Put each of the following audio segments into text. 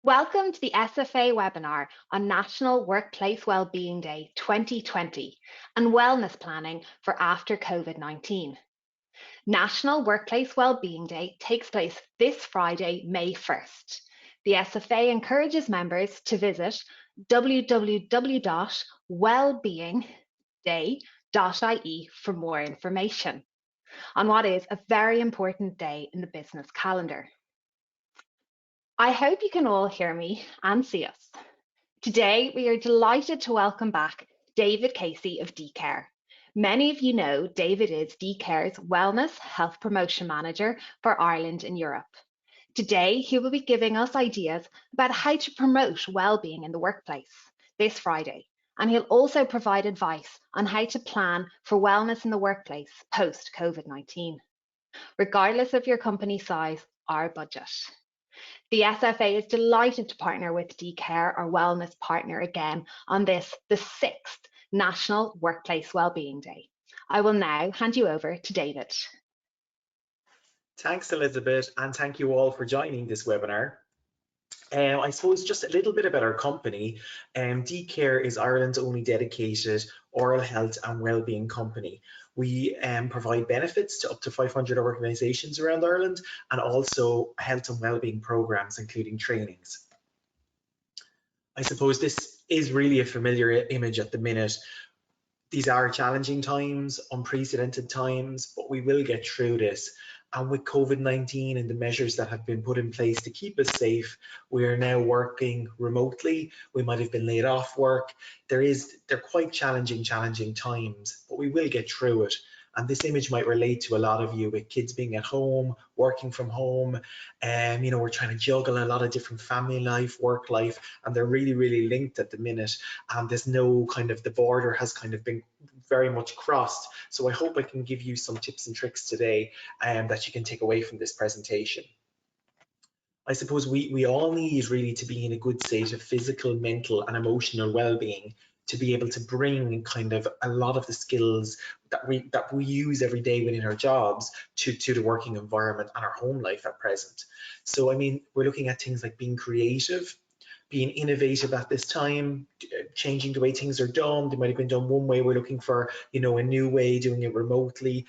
Welcome to the SFA webinar on National Workplace Wellbeing Day 2020 and wellness planning for after COVID-19. National Workplace Wellbeing Day takes place this Friday, May 1st. The SFA encourages members to visit www.wellbeingday.ie for more information on what is a very important day in the business calendar. I hope you can all hear me and see us. Today, we are delighted to welcome back David Casey of DeCare. Many of you know David is DeCare's Wellness Health Promotion Manager for Ireland and Europe. Today, he will be giving us ideas about how to promote wellbeing in the workplace this Friday, and he'll also provide advice on how to plan for wellness in the workplace post-COVID-19, regardless of your company size or budget. The SFA is delighted to partner with DeCare, our wellness partner, again on this, the 6th National Workplace Wellbeing Day. I will now hand you over to David. Thanks, Elizabeth, and thank you all for joining this webinar. I suppose just a little bit about our company. DeCare is Ireland's only dedicated oral health and wellbeing company. We provide benefits to up to 500 organisations around Ireland and also health and wellbeing programmes, including trainings. I suppose this is really a familiar image at the minute. These are challenging times, unprecedented times, but we will get through this. And with COVID-19 and the measures that have been put in place to keep us safe, we are now working remotely. We might have been laid off work. They're quite challenging times, but we will get through it. And this image might relate to a lot of you with kids being at home, working from home, and we're trying to juggle a lot of different family life, work life, and they're really, really linked at the minute. And there's no the border has been very much crossed. So I hope I can give you some tips and tricks today that you can take away from this presentation. I suppose we all need really to be in a good state of physical, mental and emotional well-being to be able to bring a lot of the skills that we use every day within our jobs to the working environment and our home life at present. So we're looking at things like being creative, being innovative at this time, changing the way things are done. They might have been done one way. We're looking for a new way, doing it remotely,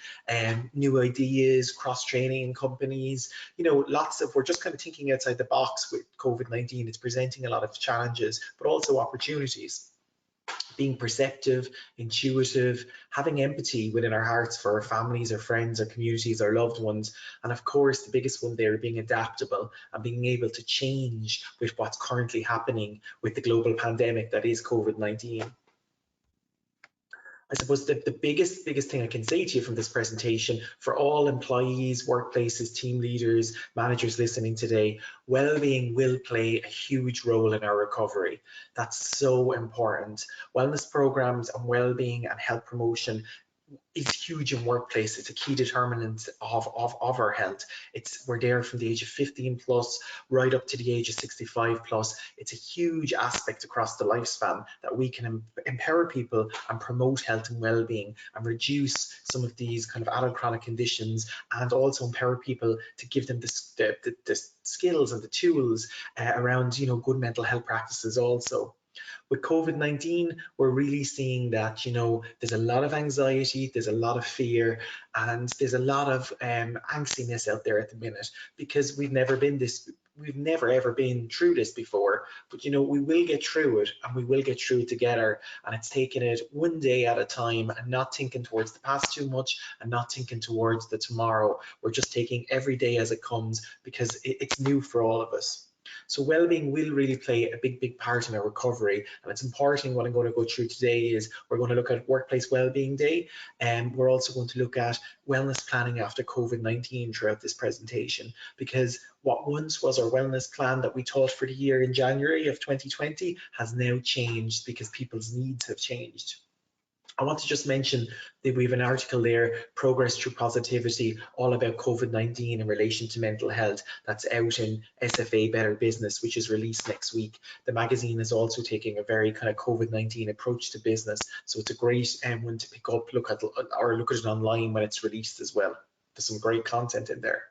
new ideas, cross-training in companies. We're just thinking outside the box with COVID-19. It's presenting a lot of challenges, but also opportunities. Being perceptive, intuitive, having empathy within our hearts for our families, our friends, our communities, our loved ones. And of course, the biggest one there, being adaptable and being able to change with what's currently happening with the global pandemic that is COVID-19. I suppose that the biggest thing I can say to you from this presentation, for all employees, workplaces, team leaders, managers listening today, well-being will play a huge role in our recovery. That's so important. Wellness programs and well-being and health promotion is huge in workplace. It's a key determinant of our health. We're there from the age of 15 plus right up to the age of 65 plus. It's a huge aspect across the lifespan that we can empower people and promote health and well-being and reduce some of these adult chronic conditions, and also empower people to give them the skills and the tools around good mental health practices also. With COVID-19, we're really seeing that, there's a lot of anxiety, there's a lot of fear, and there's a lot of angstiness out there at the minute, because we've never ever been through this before. But we will get through it, and we will get through it together. And it's taking it one day at a time and not thinking towards the past too much and not thinking towards the tomorrow. We're just taking every day as it comes, because it's new for all of us. So wellbeing will really play a big part in our recovery, and it's important. What I'm going to go through today is we're going to look at Workplace Wellbeing Day, and we're also going to look at wellness planning after COVID-19 throughout this presentation, because what once was our wellness plan that we taught for the year in January of 2020 has now changed because people's needs have changed. I want to just mention that we have an article there, Progress Through Positivity, all about COVID-19 in relation to mental health, that's out in SFA Better Business, which is released next week. The magazine is also taking a very COVID-19 approach to business, so it's a great one to pick up, look at it online when it's released as well. There's some great content in there.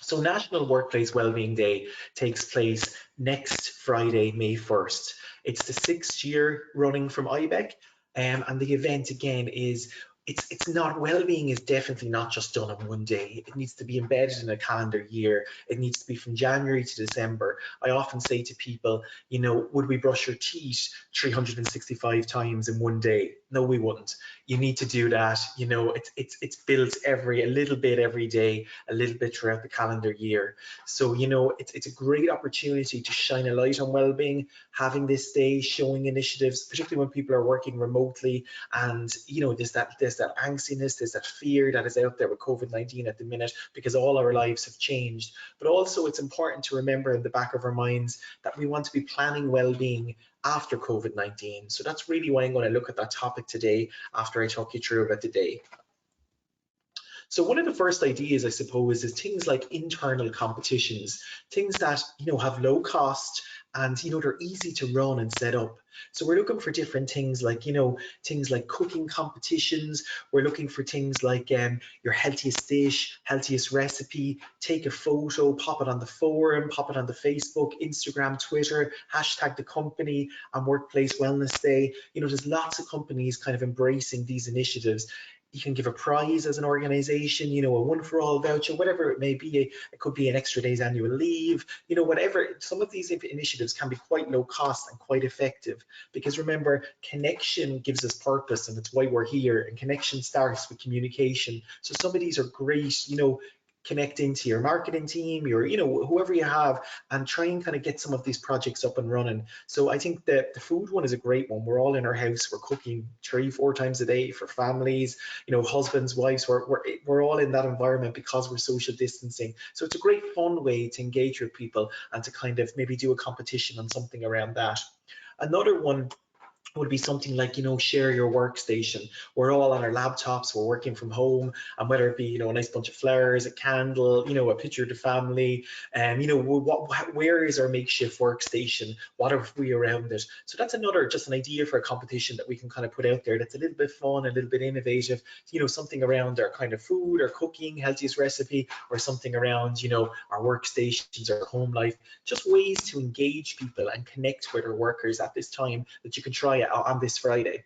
So National Workplace Wellbeing Day takes place next Friday, May 1st. It's the 6th year running from IBEC, and the event again is it's not well-being is definitely not just done on one day. It needs to be embedded in a calendar year. It needs to be from January to December. I often say to people, would we brush your teeth 365 times in one day? No, we wouldn't. You need to do that. It's built a little bit every day, a little bit throughout the calendar year. So, it's a great opportunity to shine a light on well-being, having this day, showing initiatives, particularly when people are working remotely. And, there's that angstiness, there's that fear that is out there with COVID-19 at the minute, because all our lives have changed. But also it's important to remember in the back of our minds that we want to be planning well-being after COVID-19. So that's really why I'm going to look at that topic today after I talk you through about the day. So one of the first ideas, I suppose, is things like internal competitions, things that, have low cost and, they're easy to run and set up. So we're looking for different things like, things like cooking competitions. We're looking for things like your healthiest dish, healthiest recipe, take a photo, pop it on the forum, pop it on the Facebook, Instagram, Twitter, hashtag the company and Workplace Wellness Day. There's lots of companies kind of embracing these initiatives. You can give a prize as an organization, a one-for-all voucher, whatever it may be. It could be an extra day's annual leave, whatever. Some of these initiatives can be quite low cost and quite effective, because remember, connection gives us purpose, and it's why we're here. And connection starts with communication. So some of these are great, connecting to your marketing team, your, whoever you have, and try and kind of get some of these projects up and running. So I think that the food one is a great one. We're all in our house, we're cooking 3-4 times a day for families, husbands, wives, we're all in that environment because we're social distancing. So it's a great fun way to engage with people and to kind of maybe do a competition on something around that. Another one would be something like, share your workstation. We're all on our laptops, we're working from home, and whether it be, a nice bunch of flowers, a candle, a picture of the family, and, where is our makeshift workstation? What are we around it? So that's just an idea for a competition that we can kind of put out there that's a little bit fun, a little bit innovative, something around our kind of food or cooking, healthiest recipe, or something around, our workstations or home life, just ways to engage people and connect with our workers at this time that you can try on this Friday.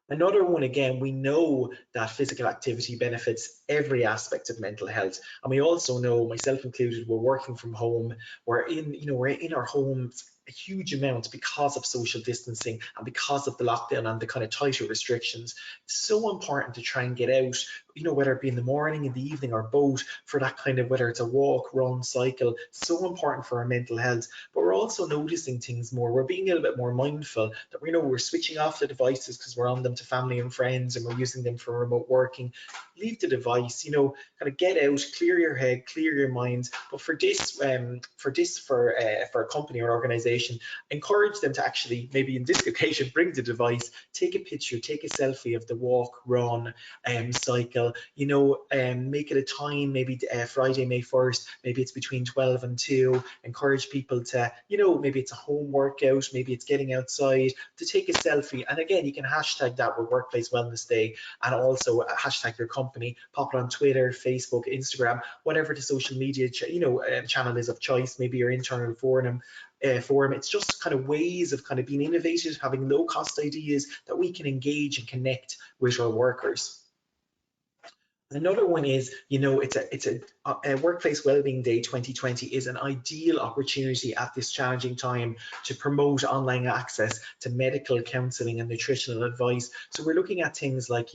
Another one, again, we know that physical activity benefits every aspect of mental health. And we also know, myself included, we're working from home. We're in our homes a huge amount because of social distancing and because of the lockdown and the kind of tighter restrictions. It's so important to try and get out, whether it be in the morning, in the evening, or both, for that kind of, whether it's a walk, run, cycle. So important for our mental health. But we're also noticing things more. We're being a little bit more mindful that we're switching off the devices because we're on them to family and friends, and we're using them for remote working. Leave the device, kind of get out, clear your head, clear your mind. But for a company or organization, encourage them to actually, maybe in this occasion, bring the device, take a picture, take a selfie of the walk, run, cycle, make it a time, maybe Friday, May 1st, maybe it's between 12 and 2, encourage people to, maybe it's a home workout, maybe it's getting outside, to take a selfie. And again, you can hashtag that with Workplace Wellness Day, and also hashtag your company, pop it on Twitter, Facebook, Instagram, whatever the social media channel is of choice, maybe your internal forum. It's just kind of ways of kind of being innovative, having low cost ideas that we can engage and connect with our workers. Another one is, it's a Workplace Wellbeing Day 2020 is an ideal opportunity at this challenging time to promote online access to medical counselling and nutritional advice. So we're looking at things like,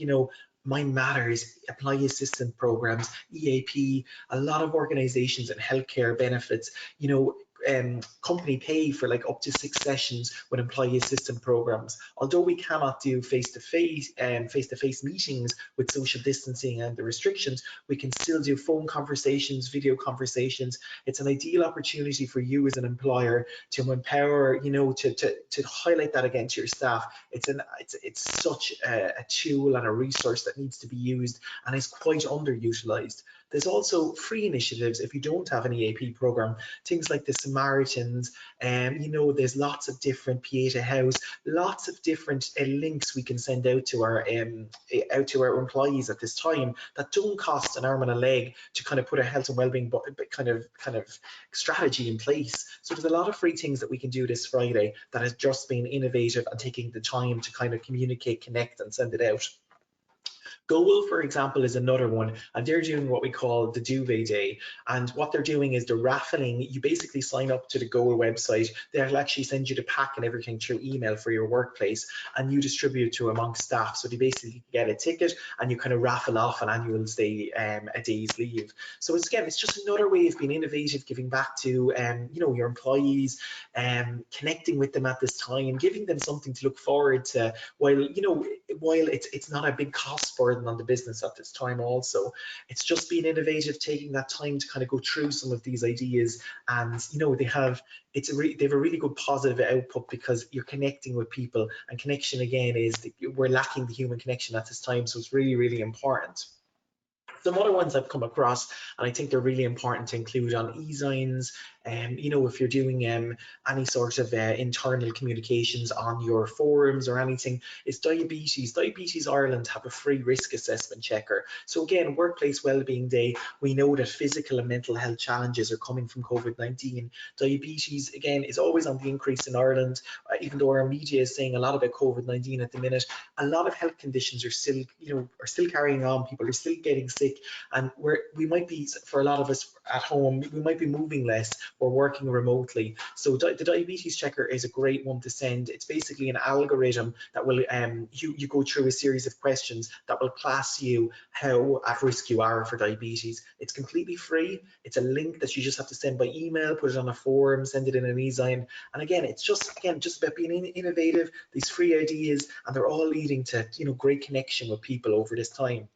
Mind Matters, employee assistance programs, EAP, a lot of organizations and healthcare benefits, company pay for like up to 6 sessions with employee assistance programs. Although we cannot do face-to-face meetings with social distancing and the restrictions, we can still do phone conversations, video conversations. It's an ideal opportunity for you as an employer to empower, to highlight that again to your staff. It's such a tool and a resource that needs to be used and is quite underutilized. There's also free initiatives if you don't have an EAP program, things like the Samaritans, there's lots of different Pieta House, lots of different links we can send out to our employees at this time that don't cost an arm and a leg to kind of put a health and wellbeing kind of strategy in place. So there's a lot of free things that we can do this Friday that has just been innovative and taking the time to kind of communicate, connect, and send it out. Goal, for example, is another one, and they're doing what we call the Duvet Day. And what they're doing is they're raffling. You basically sign up to the Goal website. They'll actually send you the pack and everything through email for your workplace, and you distribute to amongst staff. So they basically get a ticket, and you kind of raffle off an annual day, a day's leave. So it's just another way of being innovative, giving back to your employees, connecting with them at this time, giving them something to look forward to. While it's not a big cost burden on the business at this time also. It's just being innovative, taking that time to kind of go through some of these ideas, and they have a really good positive output because you're connecting with people, and connection again we're lacking the human connection at this time, so it's really, really important. Some other ones I've come across, and I think they're really important to include on e-signs. If you're doing any sort of internal communications on your forums or anything, is diabetes. Diabetes Ireland have a free risk assessment checker. So again, Workplace Wellbeing Day, we know that physical and mental health challenges are coming from COVID-19. Diabetes, again, is always on the increase in Ireland, even though our media is saying a lot about COVID-19 at the minute. A lot of health conditions are still carrying on. People are still getting sick, and we might be, for a lot of us at home, we might be moving less, we're working remotely. So the diabetes checker is a great one to send. It's basically an algorithm that will you go through a series of questions that will class you how at risk you are for diabetes. It's completely free. It's a link that you just have to send by email, put it on a forum, send it in an e-sign, and again, it's just about being innovative, these free ideas, and they're all leading to great connection with people over this time.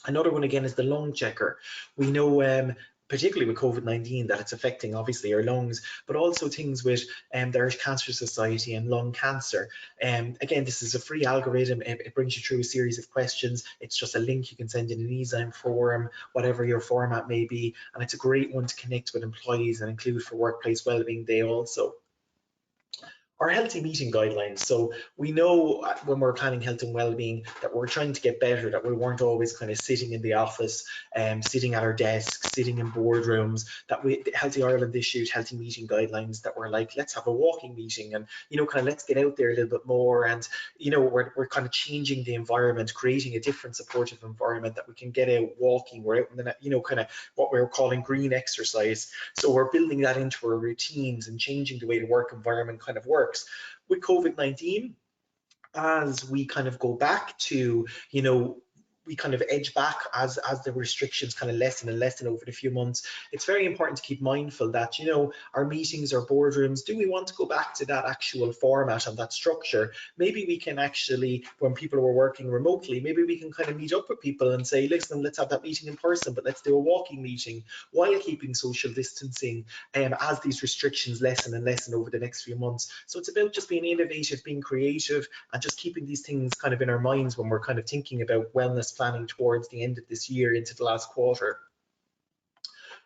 Another one again is the lung checker. We know particularly with COVID-19 that it's affecting obviously our lungs, but also things with the Irish Cancer Society and lung cancer. Again, this is a free algorithm. It brings you through a series of questions. It's just a link you can send in an e-sign forum, whatever your format may be, and it's a great one to connect with employees and include for Workplace Wellbeing Day also. Our healthy meeting guidelines. So we know when we're planning health and well-being that we're trying to get better, that we weren't always kind of sitting in the office, sitting at our desks, sitting in boardrooms, that Healthy Ireland issued healthy meeting guidelines that were like, let's have a walking meeting, and kind of let's get out there a little bit more, and we're kind of changing the environment, creating a different supportive environment that we can get out walking. We're out in the kind of what we're calling green exercise. So we're building that into our routines and changing the way the work environment kind of works. With COVID-19, as we kind of go back to, we kind of edge back as the restrictions kind of lessen and lessen over the few months, it's very important to keep mindful that, our meetings, our boardrooms, do we want to go back to that actual format and that structure? Maybe we can actually, when people were working remotely, maybe we can kind of meet up with people and say, listen, let's have that meeting in person, but let's do a walking meeting while keeping social distancing as these restrictions lessen and lessen over the next few months. So it's about just being innovative, being creative, and just keeping these things kind of in our minds when we're kind of thinking about wellness planning towards the end of this year into the last quarter.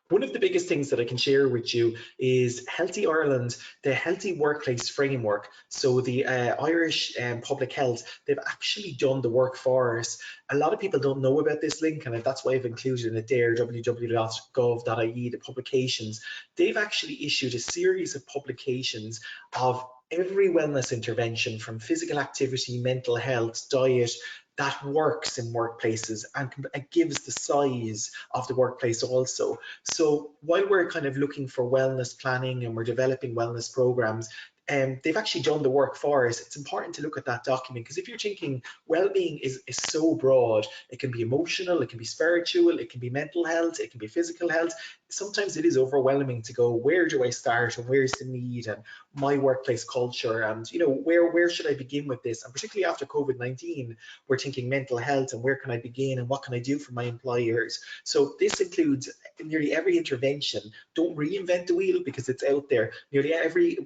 One of the biggest things that I can share with you is Healthy Ireland, the Healthy Workplace Framework. So the Irish Public Health, they've actually done the work for us. A lot of people don't know about this link, and that's why I've included it there, www.gov.ie, the publications. They've actually issued a series of publications of every wellness intervention from physical activity, mental health, diet, that works in workplaces, and it gives the size of the workplace also. So while we're kind of looking for wellness planning and we're developing wellness programs, they've actually done the work for us. It's important to look at that document, because if you're thinking well-being is so broad, it can be emotional, it can be spiritual, it can be mental health, it can be physical health. Sometimes it is overwhelming to go, where do I start, and where's the need, and my workplace culture, and where should I begin with this? And particularly after COVID-19, we're thinking mental health and where can I begin and what can I do for my employers. So this includes nearly every intervention. Don't reinvent the wheel because it's out there. Nearly every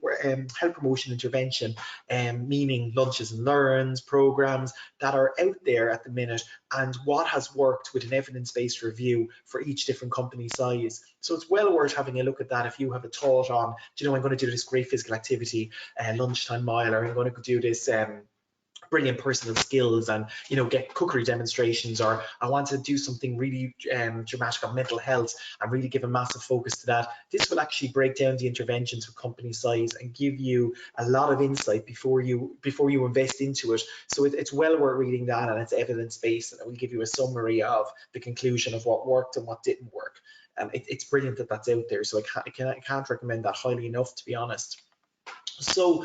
health promotion intervention, meaning lunches and learns programs that are out there at the minute, and what has worked with an evidence-based review for each different company size. So it's well worth having a look at that if you have a thought on, I'm going to do this great physical activity, lunchtime mile, or I'm going to do this brilliant personal skills and get cookery demonstrations, or I want to do something really dramatic on mental health and really give a massive focus to that. This will actually break down the interventions with company size and give you a lot of insight before you invest into it. So it's well worth reading that, and it's evidence based, and it will give you a summary of the conclusion of what worked and what didn't work. It's brilliant that that's out there, so I can't recommend that highly enough, to be honest. So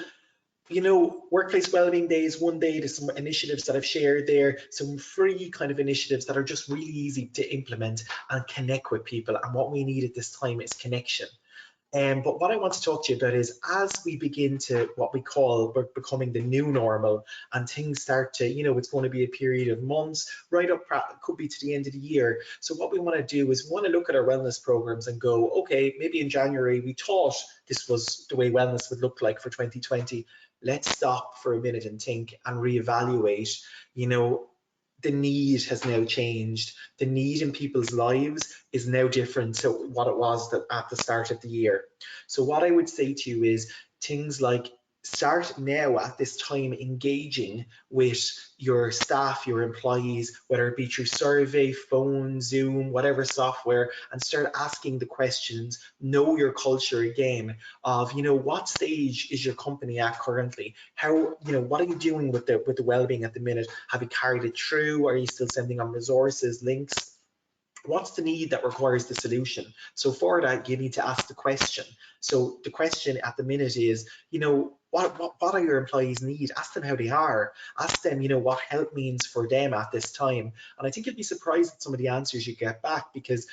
Workplace Wellbeing Day is one day. There's some initiatives that I've shared there, some free kind of initiatives that are just really easy to implement and connect with people. And what we need at this time is connection. But what I want to talk to you about is, as we begin to what we call becoming the new normal, and things start to, it's going to be a period of months, right up, could be to the end of the year. So what we want to do is we want to look at our wellness programs and go, okay, maybe in January we thought this was the way wellness would look like for 2020. Let's stop for a minute and think and reevaluate. The need has now changed. The need in people's lives is now different to what it was at the start of the year. So what I would say to you is things like, start now at this time engaging with your staff, your employees, whether it be through survey, phone, Zoom, whatever software, and start asking the questions. Know your culture again of, what stage is your company at currently? How, what are you doing with the well-being at the minute? Have you carried it through? Are you still sending on resources, links? What's the need that requires the solution? So for that, you need to ask the question. So the question at the minute is, what are your employees' need? Ask them how they are. Ask them, what help means for them at this time. And I think you'll be surprised at some of the answers you get back, because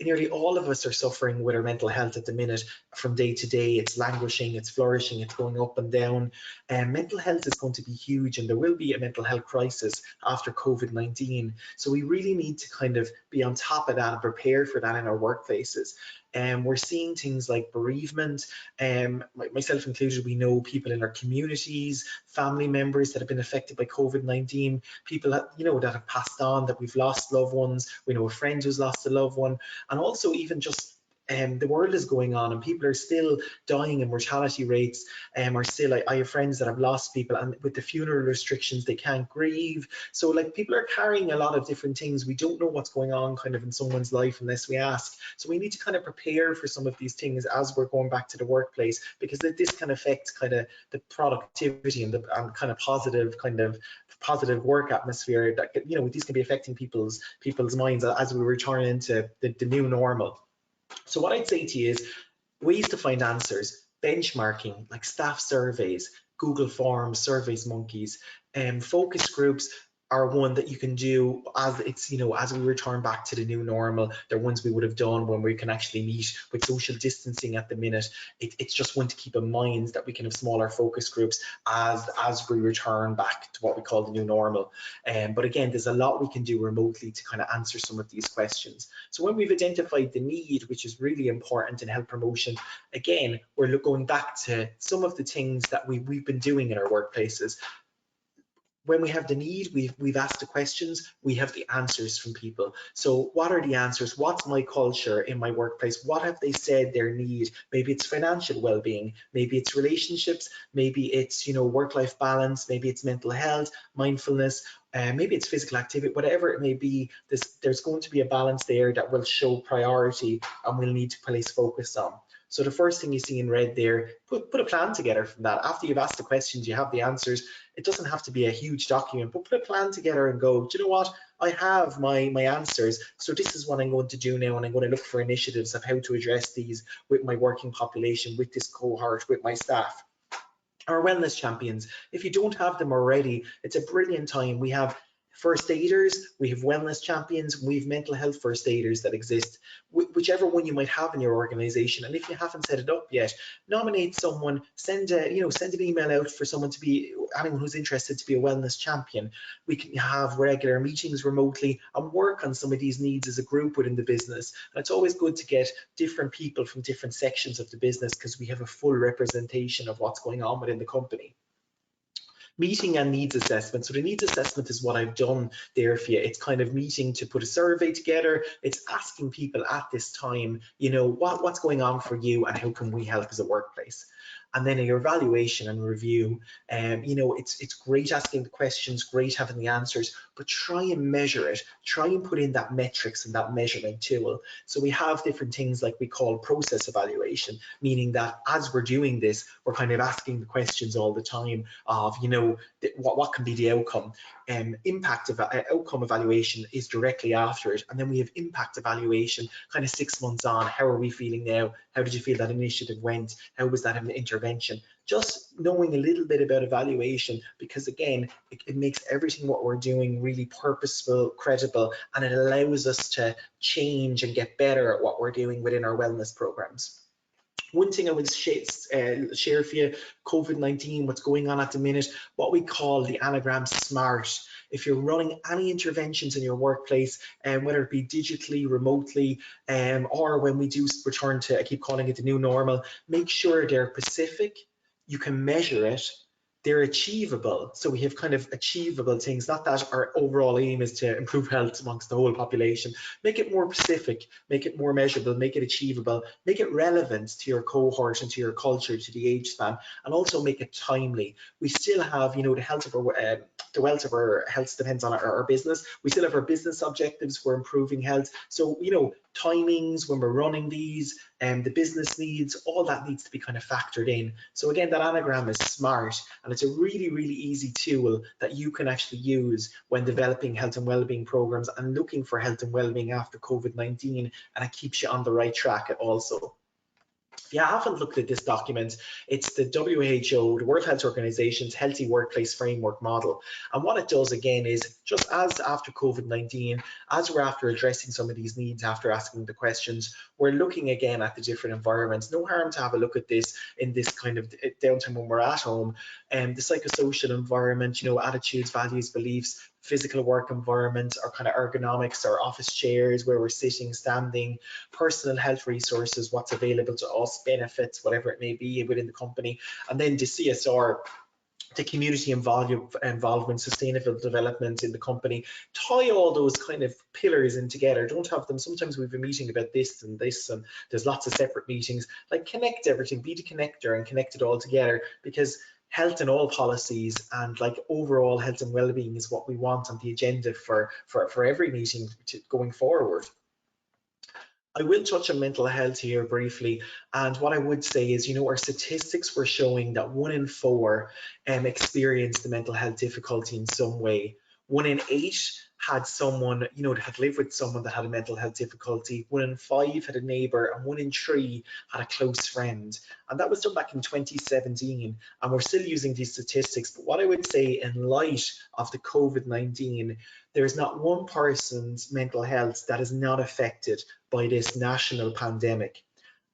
nearly all of us are suffering with our mental health at the minute. From day to day, it's languishing, it's flourishing, it's going up and down. And mental health is going to be huge, and there will be a mental health crisis after COVID-19. So we really need to kind of be on top of that and prepare for that in our workplaces. And we're seeing things like bereavement, myself included. We know people in our communities, family members that have been affected by COVID-19, people that, that have passed on, that we've lost loved ones. We know a friend who's lost a loved one. And also even just the world is going on and people are still dying, and mortality rates are still, I have friends that have lost people, and with the funeral restrictions they can't grieve. So like, people are carrying a lot of different things. We don't know what's going on kind of in someone's life unless we ask. So we need to kind of prepare for some of these things as we're going back to the workplace, because this can affect kind of the productivity and kind of positive work atmosphere that, these can be affecting people's minds as we return into the new normal. So what I'd say to you is ways to find answers: benchmarking, like staff surveys, Google Forms, Surveys Monkeys, and focus groups are one that you can do as it's, as we return back to the new normal. They're ones we would have done when we can actually meet. With social distancing at the minute, it's just one to keep in mind that we can have smaller focus groups as we return back to what we call the new normal. But again, there's a lot we can do remotely to kind of answer some of these questions. So when we've identified the need, which is really important in health promotion, again, we're going back to some of the things that we've been doing in our workplaces. When we have the need, we've asked the questions, we have the answers from people. So what are the answers? What's my culture in my workplace? What have they said their need? Maybe it's financial well-being, maybe it's relationships, maybe it's, work-life balance, maybe it's mental health, mindfulness, maybe it's physical activity. Whatever it may be, there's going to be a balance there that will show priority and we'll need to place focus on. So the first thing you see in red there, put a plan together from that. After you've asked the questions, you have the answers. It doesn't have to be a huge document, but put a plan together and go, do you know what? I have my answers. So this is what I'm going to do now, and I'm going to look for initiatives of how to address these with my working population, with this cohort, with my staff. Our wellness champions, if you don't have them already, it's a brilliant time. We have First aiders, we have wellness champions, we have mental health first aiders that exist, whichever one you might have in your organization. And if you haven't set it up yet, nominate someone, send an email out for someone to be, anyone who's interested to be a wellness champion. We can have regular meetings remotely and work on some of these needs as a group within the business. And it's always good to get different people from different sections of the business because we have a full representation of what's going on within the company. Meeting and needs assessment. So the needs assessment is what I've done there for you. It's kind of meeting to put a survey together. It's asking people at this time, what's going on for you and how can we help as a workplace. And then your evaluation and review. It's great asking the questions, great having the answers, but try and measure it. Try and put in that metrics and that measurement tool. So we have different things like we call process evaluation, meaning that as we're doing this, we're kind of asking the questions all the time of, what can be the outcome. Outcome evaluation is directly after it, and then we have impact evaluation kind of 6 months on. How are we feeling now? How did you feel that initiative went? How was that an intervention? Just knowing a little bit about evaluation, because again, it makes everything what we're doing really purposeful, credible, and it allows us to change and get better at what we're doing within our wellness programs. One thing I would share for you, COVID-19, what's going on at the minute, what we call the anagram SMART. If you're running any interventions in your workplace, whether it be digitally, remotely, or when we do return to, I keep calling it the new normal, make sure they're specific, you can measure it, they're achievable. So we have kind of achievable things, not that our overall aim is to improve health amongst the whole population. Make it more specific, make it more measurable, make it achievable, make it relevant to your cohort and to your culture, to the age span, and also make it timely. We still have, the wealth of our health depends on our business. We still have our business objectives for improving health. So, timings when we're running these, and the business needs, all that needs to be kind of factored in. So again, that anagram is SMART, and it's a really, really easy tool that you can actually use when developing health and wellbeing programs and looking for health and wellbeing after COVID-19, and it keeps you on the right track also. If you haven't looked at this document, it's the WHO, the World Health Organization's Healthy Workplace Framework Model. And what it does again is, just as after COVID-19, as we're after addressing some of these needs, after asking the questions, we're looking again at the different environments. No harm to have a look at this in this kind of downtime when we're at home. The psychosocial environment, attitudes, values, beliefs, physical work environment, our kind of ergonomics, our office chairs, where we're sitting, standing, personal health resources, what's available to us, benefits, whatever it may be within the company, and then the CSR, the community involvement, sustainable development in the company. Tie all those kind of pillars in together. Don't have them, sometimes we've a meeting about this and this, and there's lots of separate meetings. Like, connect everything, be the connector and connect it all together, because health and all policies and like overall health and well-being is what we want on the agenda for every meeting going forward. I will touch on mental health here briefly, and what I would say is, our statistics were showing that 1 in 4 experienced the mental health difficulty in some way. 1 in 8 had someone, had lived with someone that had a mental health difficulty. 1 in 5 had a neighbour, and 1 in 3 had a close friend. And that was done back in 2017, and we're still using these statistics. But what I would say, in light of the COVID-19, there's not one person's mental health that is not affected by this national pandemic.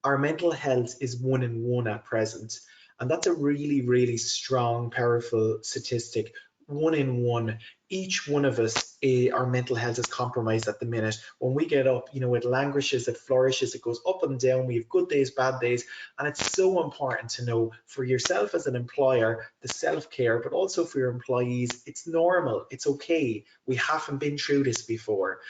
Our mental health is 1 in 1 at present. And that's a really, really strong, powerful statistic. 1 in 1. Each one of us, our mental health is compromised at the minute. When we get up, it languishes, it flourishes, it goes up and down. We have good days, bad days. And it's so important to know, for yourself as an employer, the self-care, but also for your employees, it's normal, it's okay. We haven't been through this before.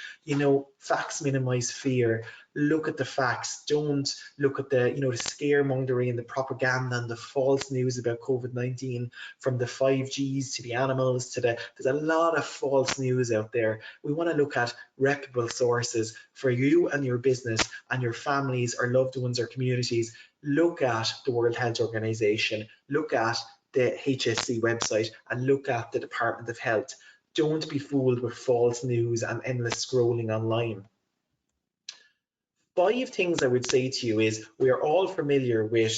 Facts minimize fear. Look at the facts. Don't look at the, the scaremongering and the propaganda and the false news about COVID-19, from the 5Gs to the animals to there's a lot of false news out there. We want to look at reputable sources for you and your business and your families or loved ones or communities. Look at the World Health Organization, look at the HSC website, and look at the Department of Health. Don't be fooled with false news and endless scrolling online. Five things I would say to you is we are all familiar with,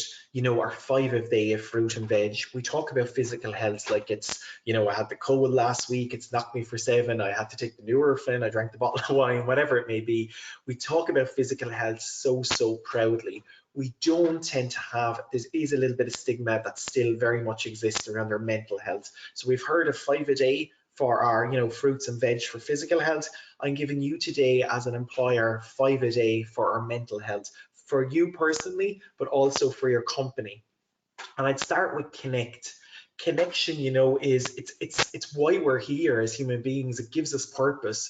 our 5 a day of fruit and veg. We talk about physical health like it's, I had the cold last week, it's knocked me for seven, I had to take the Nurofen, I drank the bottle of wine, whatever it may be. We talk about physical health so proudly. We don't tend to have, there is a little bit of stigma that still very much exists around our mental health. So we've heard of 5 a day for our, fruits and veg for physical health. I'm giving you today as an employer 5 a day for our mental health, for you personally, but also for your company. And I'd start with connect. Connection, is it's why we're here as human beings. It gives us purpose.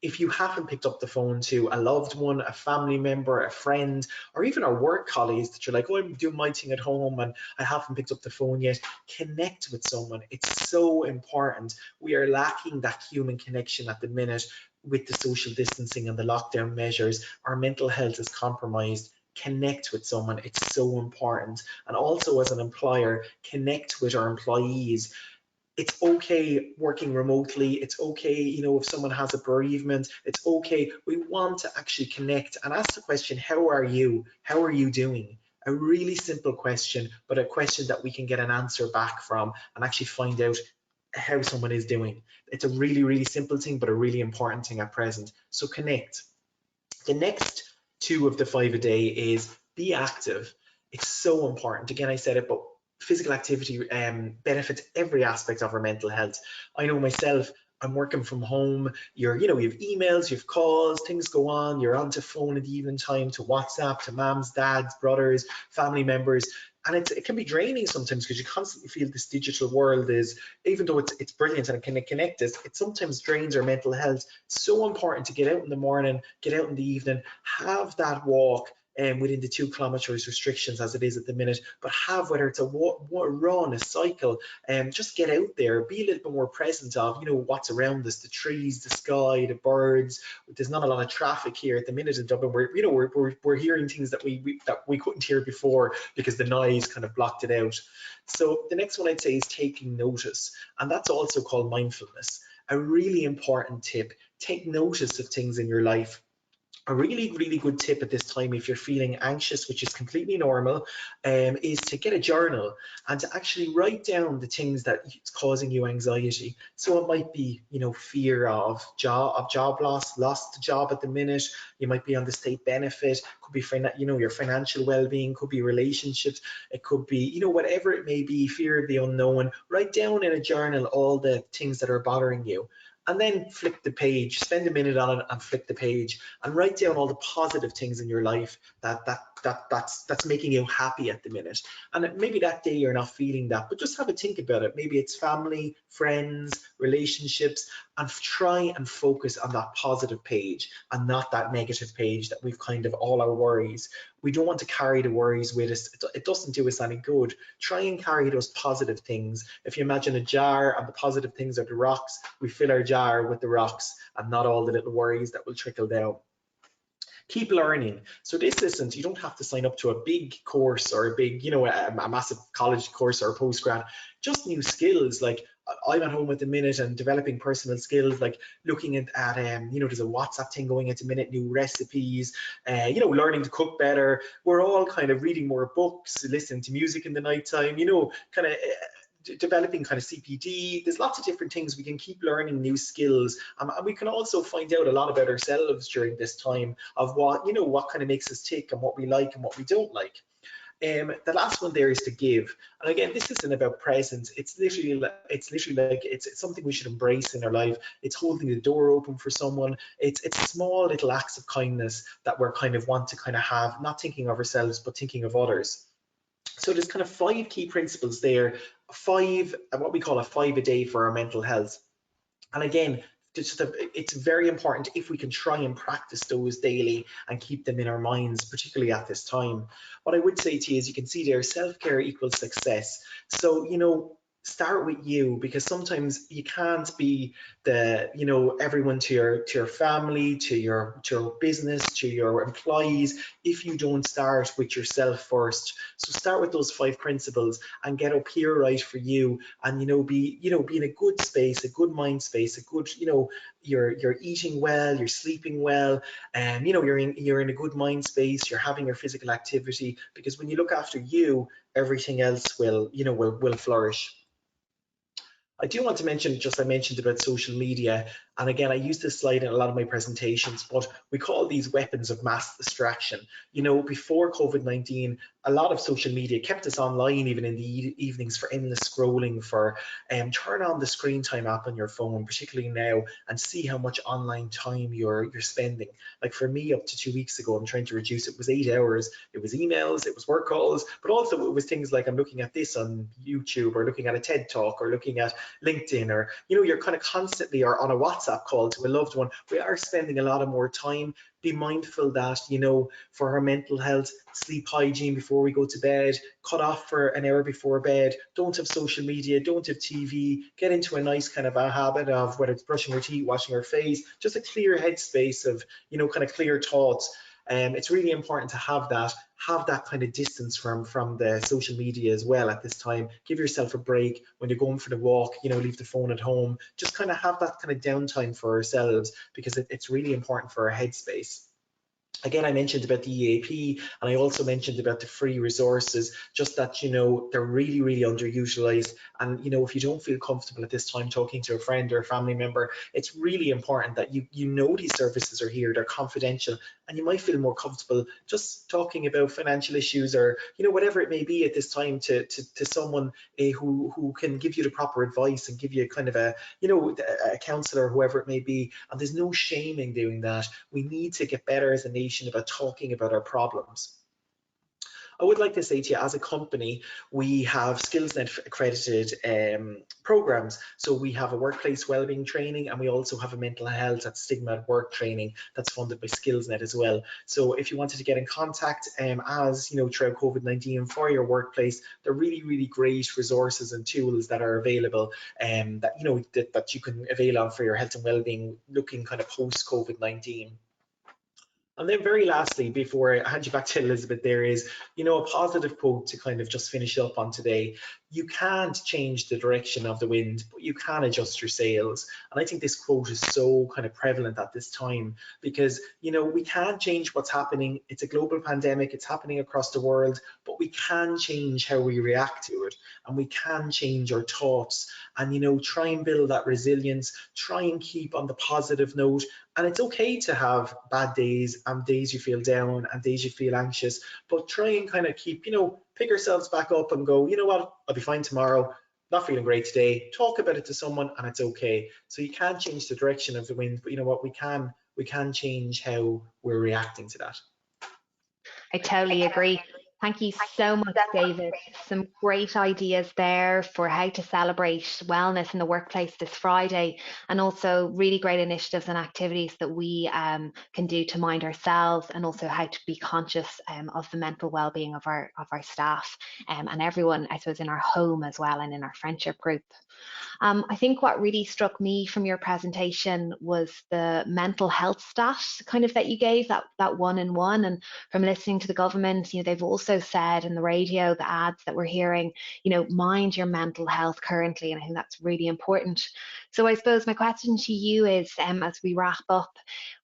If you haven't picked up the phone to a loved one, a family member, a friend, or even our work colleagues that you're like, oh, I'm doing my thing at home and I haven't picked up the phone yet, connect with someone. It's so important. We are lacking that human connection at the minute with the social distancing and the lockdown measures. Our mental health is compromised. Connect with someone. It's so important. And also, as an employer, connect with our employees. It's okay working remotely. It's okay, if someone has a bereavement, it's okay. We want to actually connect and ask the question, how are you? How are you doing? A really simple question, but a question that we can get an answer back from and actually find out how someone is doing. It's a really simple thing, but a really important thing at present. So connect. The next two of the 5 a day is be active. It's so important. Again, I said it, but physical activity benefits every aspect of our mental health. I know myself, I'm working from home. You have emails, you have calls, things go on. You're onto phone in the evening time, to WhatsApp, to moms, dads, brothers, family members. And it can be draining sometimes because you constantly feel this digital world is, even though it's brilliant and it can connect us, it sometimes drains our mental health. So important to get out in the morning, get out in the evening, have that walk within the 2 kilometers restrictions as it is at the minute, but have, whether it's a run, a cycle, just get out there, be a little bit more present of, what's around us, the trees, the sky, the birds. There's not a lot of traffic here at the minute in Dublin. We're hearing things that we couldn't hear before because the noise kind of blocked it out. So the next one I'd say is taking notice, and that's also called mindfulness. A really important tip: take notice of things in your life. A really good tip at this time, if you're feeling anxious, which is completely normal, is to get a journal and to actually write down the things that it's causing you anxiety. So it might be, fear of job loss, lost the job at the minute. You might be on the state benefit. Could be, your financial well-being. Could be relationships. It could be, whatever it may be. Fear of the unknown. Write down in a journal all the things that are bothering you. And then flick the page, spend a minute on it and flick the page and write down all the positive things in your life that's making you happy at the minute. And maybe that day you're not feeling that, but just have a think about it. Maybe it's family, friends, relationships, and try and focus on that positive page and not that negative page that we've kind of all our worries. We don't want to carry the worries with us. It doesn't do us any good. Try and carry those positive things. If you imagine a jar and the positive things are the rocks, we fill our jar with the rocks and not all the little worries that will trickle down. Keep learning. So this isn't, you don't have to sign up to a big course or a big, a massive college course or a postgrad. Just new skills. Like, I'm at home at the minute and developing personal skills, like looking at there's a WhatsApp thing going at the minute, new recipes, learning to cook better. We're all kind of reading more books, listening to music in the nighttime, kind of developing kind of CPD. There's lots of different things. We can keep learning new skills, and we can also find out a lot about ourselves during this time of what kind of makes us tick and what we like and what we don't like. The last one there is to give, and again, this isn't about presents. It's literally like it's something we should embrace in our life. It's holding the door open for someone. It's small little acts of kindness that we're kind of want to kind of have, not thinking of ourselves but thinking of others. So there's kind of 5 key principles there, what we call a 5 a day for our mental health. And again, it's very important if we can try and practice those daily and keep them in our minds, particularly at this time. What I would say to you is, you can see there, self-care equals success. So, start with you, because sometimes you can't be the, everyone to your family, to your business, to your employees, if you don't start with yourself first. So start with those 5 principles and get up here right for you, and be in a good space, a good mind space, a good, you're eating well, you're sleeping well, and you're in a good mind space, you're having your physical activity, because when you look after you, everything else will flourish. I do want to mention, just I mentioned about social media, and again, I use this slide in a lot of my presentations, but we call these weapons of mass distraction. Before COVID-19, a lot of social media kept us online, even in the evenings, for endless scrolling, for turn on the screen time app on your phone, particularly now, and see how much online time you're spending. Like for me, up to 2 weeks ago, I'm trying to reduce it. It was 8 hours. It was emails, it was work calls, but also it was things like I'm looking at this on YouTube, or looking at a TED talk, or looking at LinkedIn, or you're kind of constantly, or on a WhatsApp call to a loved one. We are spending a lot of more time. Be mindful that, for our mental health, sleep hygiene before we go to bed, cut off for an hour before bed, don't have social media, don't have TV, get into a nice kind of a habit of, whether it's brushing your teeth, washing your face, just a clear headspace of, kind of clear thoughts. It's really important to have that kind of distance from the social media as well at this time. Give yourself a break when you're going for the walk, leave the phone at home. Just kind of have that kind of downtime for ourselves, because it's really important for our headspace. Again, I mentioned about the EAP, and I also mentioned about the free resources, just that, they're really, really underutilized. And, if you don't feel comfortable at this time talking to a friend or a family member, it's really important that you know these services are here, they're confidential, and you might feel more comfortable just talking about financial issues, or, whatever it may be at this time, to someone who can give you the proper advice, and give you kind of a counselor, whoever it may be. And there's no shame in doing that. We need to get better as a nation about talking about our problems. I would like to say to you, as a company, we have SkillsNet accredited programs. So we have a workplace wellbeing training, and we also have a mental health at stigma at work training that's funded by SkillsNet as well. So if you wanted to get in contact, as throughout COVID-19 for your workplace, they're really, really great resources and tools that are available, that you can avail of for your health and wellbeing, looking kind of post COVID-19. And then very lastly, before I hand you back to Elizabeth, there is, a positive quote to kind of just finish up on today. You can't change the direction of the wind, but you can adjust your sails. And I think this quote is so kind of prevalent at this time, because, we can't change what's happening. It's a global pandemic. It's happening across the world, but we can change how we react to it, and we can change our thoughts, and, try and build that resilience, try and keep on the positive note. And it's okay to have bad days, and days you feel down, and days you feel anxious, but try and kind of keep, pick yourselves back up and go, you know what, I'll be fine tomorrow. Not feeling great today. Talk about it to someone, and it's okay. So you can't change the direction of the wind, but you know what, we can change how we're reacting to that. I totally agree. Thank you so much, David. Some great ideas there for how to celebrate wellness in the workplace this Friday, and also really great initiatives and activities that we can do to mind ourselves, and also how to be conscious of the mental well-being of our staff, and everyone, I suppose, in our home as well, and in our friendship group. I think what really struck me from your presentation was the mental health stat kind of that you gave, that 1 in 1. And from listening to the government, they've also said in the radio, the ads that we're hearing, mind your mental health currently. And I think that's really important. So I suppose my question to you is, as we wrap up,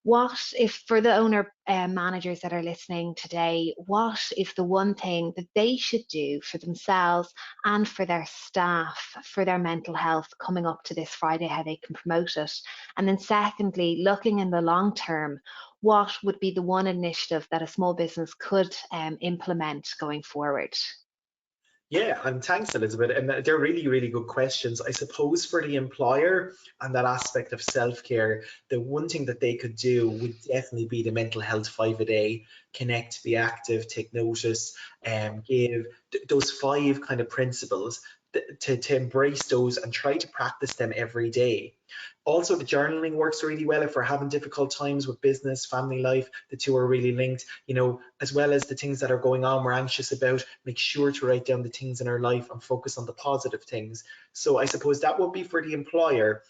what if, for the owner managers that are listening today, what is the one thing that they should do for themselves and for their staff, for their mental health coming up to this Friday, how they can promote it? And then secondly, looking in the long term, what would be the one initiative that a small business could implement going forward? Yeah, and thanks, Elizabeth. And they're really, really good questions. I suppose for the employer and that aspect of self-care, the one thing that they could do would definitely be the mental health 5 a day: connect, be active, take notice, give those 5 kind of principles. to embrace those and try to practice them every day. Also, the journaling works really well if we're having difficult times with business, family life. The two are really linked, as well as the things that are going on we're anxious about. Make sure to write down the things in our life and focus on the positive things. So I suppose that would be for the employer.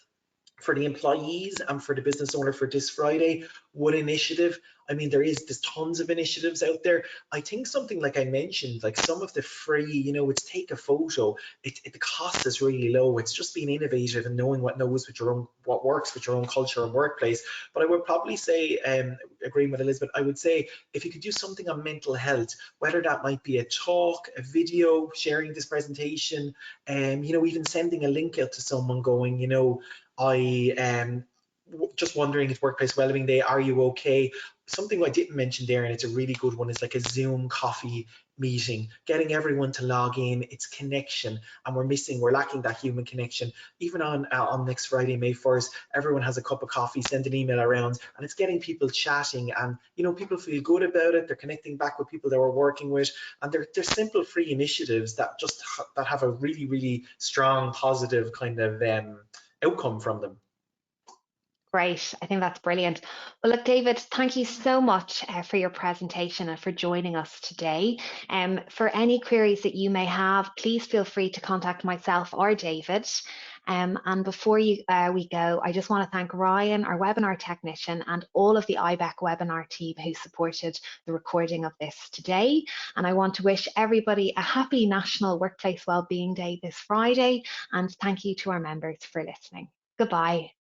For the employees and for the business owner for this Friday, what initiative? I mean, there's tons of initiatives out there. I think something like I mentioned, like some of the free, it's take a photo. The cost is really low. It's just being innovative and knowing what works with your own culture and workplace. But I would probably say, agreeing with Elizabeth, I would say if you could do something on mental health, whether that might be a talk, a video, sharing this presentation, even sending a link out to someone going, I just wondering, it's Workplace Wellbeing Day, are you okay? Something I didn't mention there, and it's a really good one, is like a Zoom coffee meeting, getting everyone to log in. It's connection, and we're lacking that human connection. Even on next Friday, May 1st, everyone has a cup of coffee, send an email around, and it's getting people chatting, and people feel good about it. They're connecting back with people they were working with, and they're simple free initiatives that that have a really, really strong positive kind of outcome from them. Great. I think that's brilliant. Well, look, David, thank you so much for your presentation and for joining us today. For any queries that you may have, please feel free to contact myself or David. And before we go, I just want to thank Ryan, our webinar technician, and all of the IBEC webinar team who supported the recording of this today. And I want to wish everybody a happy National Workplace Wellbeing Day this Friday. And thank you to our members for listening. Goodbye.